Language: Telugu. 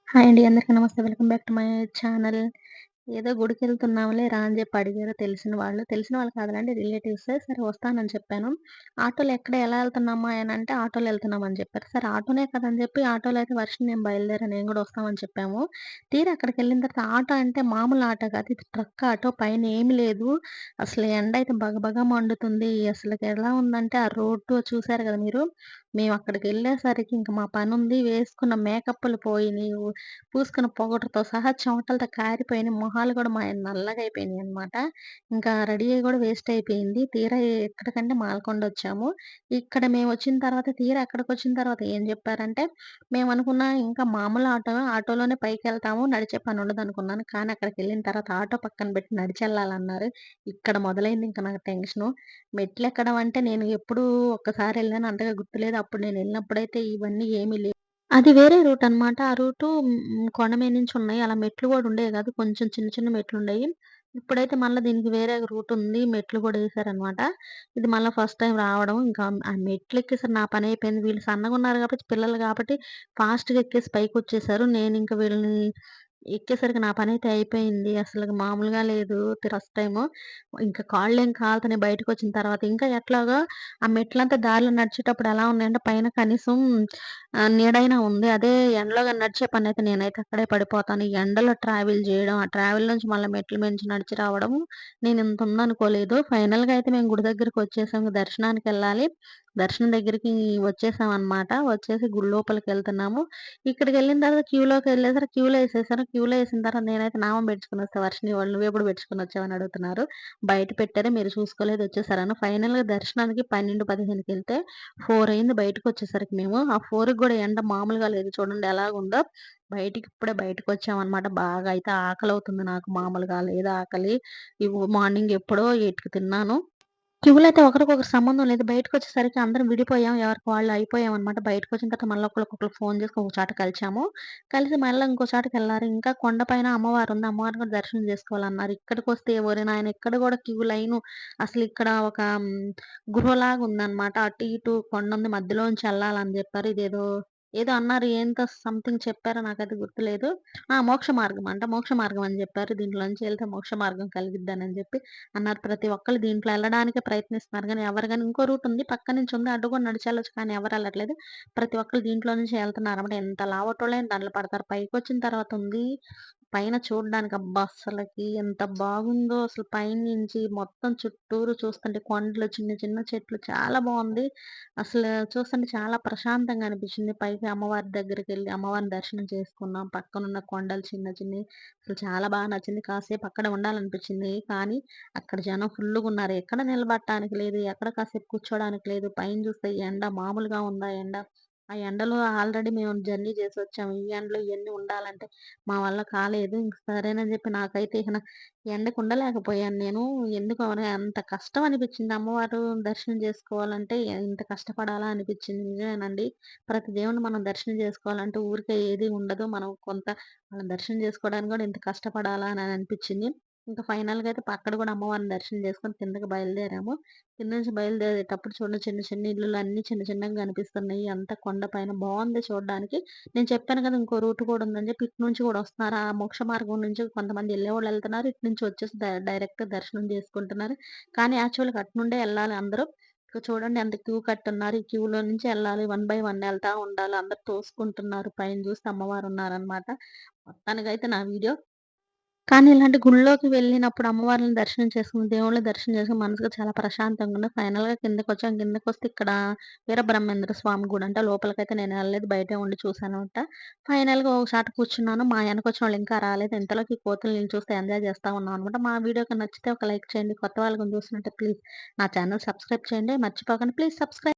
హాయ్ అండి. అందరికీ నమస్తే. Welcome back to my channel. ఏదో గుడికెళ్తున్నాంలే రా అని జెప్పి అడిగారు తెలిసిన వాళ్ళు. తెలిసిన వాళ్ళు కాదులెండి రిలేటివ్సే. సరే వస్తానని చెప్పాను. ఆటోలో ఎలా ఎళ్తున్నామ్మా అనంటే ఆటోలో ఎళ్తున్నామని చెప్పారు. సరే ఆటోనే కదా అని జెప్పి ఆటోలో అయితే వర్షిణి నేను బయలుదేరా నేను గూడా వస్తామని చెప్పాము. తీరా అక్కడికెళ్ళిన తర్వాత ఆటో అంటే మామూలు ఆటో కాదు. ఇది ట్రక్ ఆటో. పైన ఏమి లేదు. అసలు ఎండైతే బగబగ మండుతుంది. అసలకెలా ఉందంటే ఆ రోడ్డు చూసారు గదా మీరు. మేమక్కడికెళ్ళేసరికి ఇంక మా పనుంది. వేసుకున్న మేకప్పులు పోయినియి. పూసుకున్న పౌడర్‌తో సహా చెమటలతో కారిపోయినాయి. మొహాలు గూడా మాయి నల్లగయిపోయినియనమాట. ఇంకా రెడీ అయ్యి గూడా వేస్ట్ అయిపోయింది. తీరా ఎక్కడికంటే మాల్కొండొచ్చాము. ఇక్కడ మేమొచ్చిన తర్వాత తీరా అక్కడికొచ్చిన తర్వాత ఏం జెప్పారంటే, మేమనుకున్నా ఇంకా మామూలు ఆటో, ఆటోలోనే పైకెళ్తాము. నడిచే పనుండదనుకున్నాను. కానీ అక్కడికెళ్ళిన తర్వాత ఆటో పక్కన బెట్టి నడిచెళ్ళాలన్నారు. ఇక్కడ మొదలైంది ఇంక నాకు టెన్షను. మెట్లెక్కడం అంటే నేను ఎప్పుడూ ఒక్కసారెళ్ళాను. అంతగా గుర్తులేదు. అప్పుడు నేనెళ్ళినప్పుడైతే ఇవన్నీ ఏమీ లేవు. అది వేరే రూటనమాట. ఆ రూటు కొండ మీద నుంచి ఉన్నాయి. అలా మెట్లు గూడా ఉండేవి గాదు. కొంచెం చిన్న చిన్న మెట్లుండేయి. ఇప్పుడైతే మళ్ళా దీనికి వేరే రూటుంది. మెట్లు గూడా ఏసారనమాట. ఇది మళ్ళా ఫస్ట్ టైమ్ రావడం. ఇంకా ఆ మెట్లెక్కేసరికి నా పనయిపోయింది. వీళ్ళు సన్నగున్నారు గాబట్టి పిల్లలు గాబట్టి ఫాస్ట్‌గా ఎక్కేసి పైకొచ్చేసారు. నేనింక వీళ్ళని ఎక్కేసరికి నా పనైతే అయిపోయింది. అసలకి మామూలుగా లేదు ఫస్ట్ టైము. ఇంకా కాళ్ళేం కాలుతున్నాయి బయటకొచ్చిన తర్వాత. ఇంకా ఎట్లాగో ఆ మెట్లంతా దారిలో నడిచేటప్పుడు ఎలా ఉన్నాయంటే పైన కనీసం నీడైనా ఉంది. అదే ఎండలో గాని నడిచే పనైతే నేనైతే అక్కడే పడిపోతాను. ఈ ఎండలో ట్రావెల్ జేయడం, ఆ ట్రావెల్ నుంచి మళ్ళా మెట్ల మీద నుంచి నడిచి రావడం నేనింత ఉందనుకోలేదు. ఫైనల్‌గా అయితే మేము గుడి దగ్గరికొచ్చేసాం. దర్శనానికెళ్ళాలి. దర్శనం దగ్గరికి వచ్చేసామనమాట. వచ్చేసి గుడి లోపలికెళ్తున్నాము. ఇక్కడికెళ్ళిన తర్వాత క్యూలోకెళ్ళేసరికి క్యూలో ఏసేసారు. క్యూలో ఏసిన తర్వాత నేనైతే నామం పెట్టించుకొనొస్తా వర్షిణి వాళ్ళు నువ్వెప్పుడు పెట్టించుకొనొచ్చావని అడుగుతున్నారు. బయట పెట్టారు మీరు చూసుకోలేదు వచ్చేసారని. ఫైనల్‌గా దర్శనానికి 12, 15కెళ్తే 4 అయింది బయటకొచ్చేసరికి మేము. ఆ 4కి గూడా ఎండ మామూలుగా లేదు చూడండి ఎలాగుందో. ఇప్పుడే బయటకొచ్చామనమాట. బాగా అయితే ఆకలవుతుంది నాకు మామూలుగా లేదు ఆకలి. మార్నింగ్ ఎప్పుడో 8కి తిన్నాను. క్యూలో అయితే ఒకరికొకరు సంబంధం లేదు. బయటకొచ్చేసరికి అందరం విడిపోయాం. ఎవరికి వాళ్ళు అయిపోయామనమాట. బయటకొచ్చిన తర్వాత మళ్ళీ ఒకళ్ళకొకళ్ళు ఫోను చేసుకొని ఒక చోట కలిసాము. కలిసి మళ్ళా ఇంకో చోటకెళ్లారు. ఇంకా కొండపైన అమ్మవారుంది. అమ్మవారిని కూడా దర్శనం చేసుకోవాలన్నారు. ఇక్కడికొస్తే ఓరి నాయన ఇక్కడ కూడా క్యూ లైను. అసలిక్కడ ఒక గుహలాగా ఉందనమాట. అటు ఇటు కొండుంది. మధ్యలోంచి ఎళ్ళాలని జెప్పారు. ఏదో అన్నారు. ఏంటో సంథింగ్ చెప్పారో నాకైతే గుర్తులేదు. మోక్ష మార్గం అంట. మోక్ష మార్గం అని జెప్పారు. దీంట్లోంచి ఎళ్తే మోక్ష మార్గం కలిగిద్దనని జెప్పి అన్నారు. ప్రతి ఒక్కళ్ళు దీంట్లో ఎళ్ళడానికే ప్రయత్నిస్తున్నారు గానీ, ఎవరు గాని ఇంకో రూట్ ఉంది. పక్క నుంచి ఉంది. అటు కూడా నడిచెళ్ళొచ్చు. కానీ ఎవరు ఎళ్ళట్లేదు. ప్రతి ఒక్కళ్ళు దీంట్లో నుంచే ఎళ్తున్నారన్నమాట. ఎంత లావటోళ్ళైనా దాంట్లో పడతారు. పైకొచ్చిన తర్వాత ఉంది. పైన చూడ్డానికి అబ్బా! అస్సలకి ఎంత బాగుందో అసలు పైనుంచి మొత్తం చుట్టూరు చూస్తుంటే కొండలు, చిన్న చిన్న చెట్లు చాలా బావుంది. అసలు చూస్తుంటే చాలా ప్రశాంతంగా అనిపించింది. పైకి అమ్మవారి దగ్గరికెళ్ళి అమ్మవారిని దర్శనం చేసుకున్నాం. పక్కనున్న కొండలు చిన్న చిన్నయి అసలు చాలా నచ్చింది. కాసేపు అక్కడే ఉండాలనిపించింది. కానీ అక్కడ జనం ఫుల్లుగున్నారు. ఎక్కడ నిలబడటానికి లేదు. ఎక్కడ కాసేపు కూర్చోడానికి లేదు. పైన చూస్తే ఎండ మామూలుగా ఉందా ఎండ? ఆ ఎండలో ఆల్రెడీ మేము జర్నీ చేసొచ్చాము. ఈ ఎండలో ఇయన్నీ ఉండాలంటే మా వల్ల కాలేదు. ఇంక సరేనని చెప్పి నాకైతే ఇక ఎండకు ఉండలేకపోయాను నేను. ఎందుకో మరి అంత కష్టం అనిపించింది. అమ్మవారు దర్శనం చేసుకోవాలంటే ఇంత కష్టపడాలా అనిపించింది. నిజమేనండి. ప్రతి దేవుడిని మనం దర్శనం చేసుకోవాలంటే ఊరికే ఏది ఉండదు. మనం మనం దర్శనం చేసుకోవడానికి కూడా ఇంత కష్టపడాలా అని అనిపించింది. ఇంకా ఫైనల్‌గా అయితే అక్కడ కూడా అమ్మవారిని దర్శనం చేసుకొని కిందకి బయలుదేరాము. కింద నుంచి బయలుదేరేటప్పుడు చూడండి చిన్న చిన్న ఇల్లులు అన్నీ చిన్న చిన్నగా కనిపిస్తున్నాయి. అంతా కొండ పైన బావుంది చూడడానికి. నేను చెప్పాను కదా! ఇంకో రూట్ కూడా ఉందని చెప్పి ఇటు నుంచి కూడా వస్తున్నారు. ఆ మోక్ష మార్గం నుంచి కొంతమంది ఎళ్ళేవాళ్ళు ఎళ్తున్నారు. ఇటు నుంచి వచ్చేసి డైరెక్ట్ దర్శనం చేసుకుంటున్నారు. కానీ యాక్చువల్‌గా అటు నుండే ఎళ్ళాలి అందరూ. ఇక చూడండి ఎంత క్యూ కట్టున్నారు. ఈ క్యూలో నుంచి ఎళ్ళాలి. వన్ బై వన్ ఎళ్తా ఉండాలి. అందరూ తోసుకుంటున్నారు. పైన చూస్తే అమ్మవారున్నారనమాట. మొత్తానికైతే నా వీడియో కానీ ఇలాంటి గుడిలోకి వెళ్ళినప్పుడు అమ్మవార్లని దర్శనం చేసుకొని, దేవుళ్ళ దర్శనం చేసుకొని మనసుకి చాలా ప్రశాంతంగా ఉంది. ఫైనల్‌గా కిందకొచ్చాం. కిందకొస్తే ఇక్కడ వీరబ్రహ్మేంద్ర స్వామి గుడి అంట. లోపలికైతే నేను ఎళ్ళలేదు. బయటే ఉండి చూసాననమాట. ఫైనల్‌గా ఒక చోట కూర్చున్నాను. మా ఎనకొచ్చినోళ్ళు ఇంకా రాలేదు. ఇంతలోకి కోతుల్ని చూస్తే ఎంజాయ్ చేస్తా ఉన్నాం అనమాట. మా వీడియో నచ్చితే ఒక లైక్ చేయండి. కొత్త వాళ్ళు గాని చూస్తున్నట్టే ప్లీజ్ నా ఛానల్ సబ్స్క్రైబ్ చేయండి. మర్చిపోకండి. Please subscribe.